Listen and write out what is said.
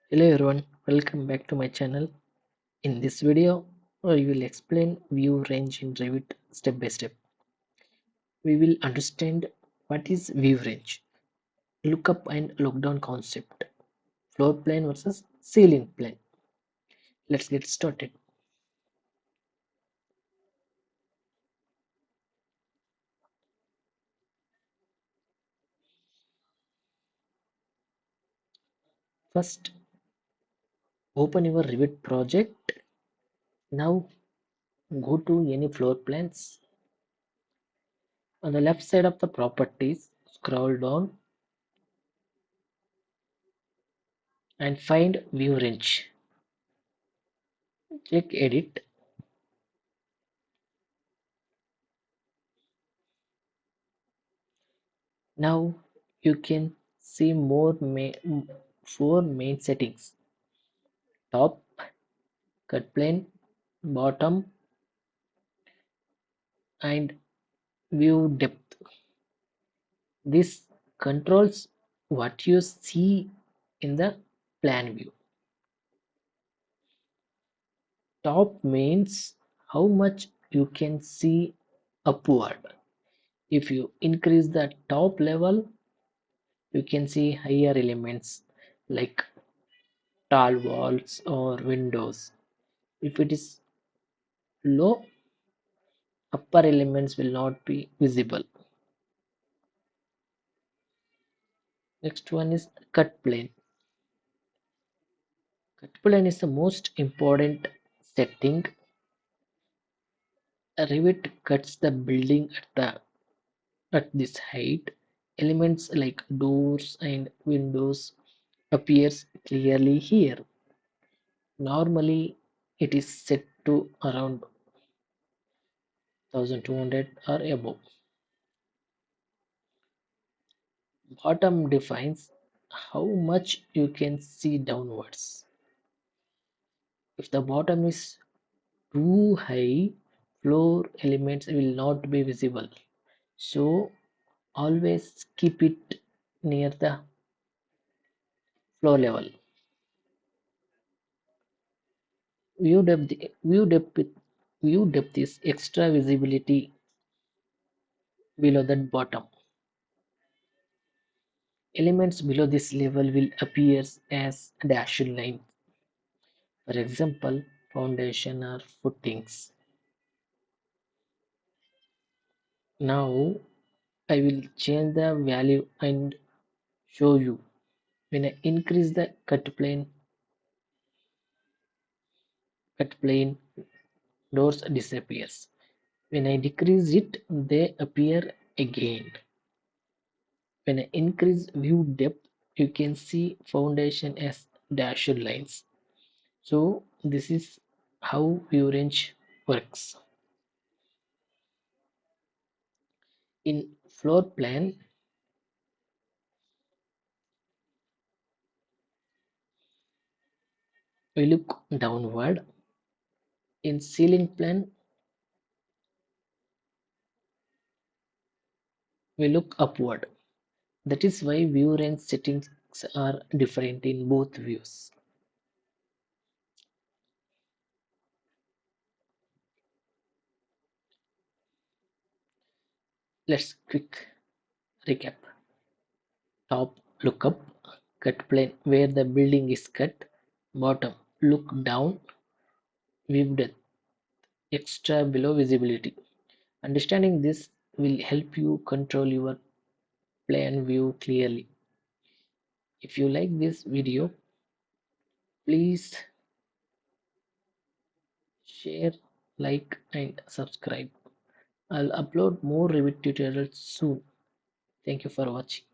Hello everyone, welcome back to my channel. In this video, I will explain view range in Revit step by step. We will understand what is view range, lookup and look down concept, floor plan versus ceiling plan. Let's get started. First, open your Revit project. Now go to any floor plans. On the left side of the properties, scroll down and find view range. Click edit. Now you can see four main settings: top, cut plane, bottom, and view depth. This controls what you see in the plan view. Top means how much you can see upward. If you increase the top level, you can see higher elements like tall walls or windows. If it is low, upper elements will not be visible. Next one is cut plane. Cut plane is the most important setting. Revit cuts the building at this height. Elements like doors and windows appears clearly here. Normally it is set to around 1200 or above. Bottom defines how much you can see downwards. If the bottom is too high, floor elements will not be visible. So always keep it near the floor level. View depth, view depth, view depth is extra visibility below that bottom. Elements below this level will appear as dashed lines. For example, foundation or footings. Now I will change the value and show you. When I increase the cut plane doors disappears. When I decrease it, they appear again. When I increase view depth, you can see foundation as dashed lines. So this is how view range works. In floor plan, we look downward. In ceiling plan, we look upward. That is why view range settings are different in both views. Let's quick recap. Top, look up. Cut plane where the building is cut. Bottom, look down. View depth, extra below visibility. Understanding this will help you control your plan view clearly. If you like this video, please share, like and subscribe. I'll upload more Revit tutorials soon. Thank you for watching.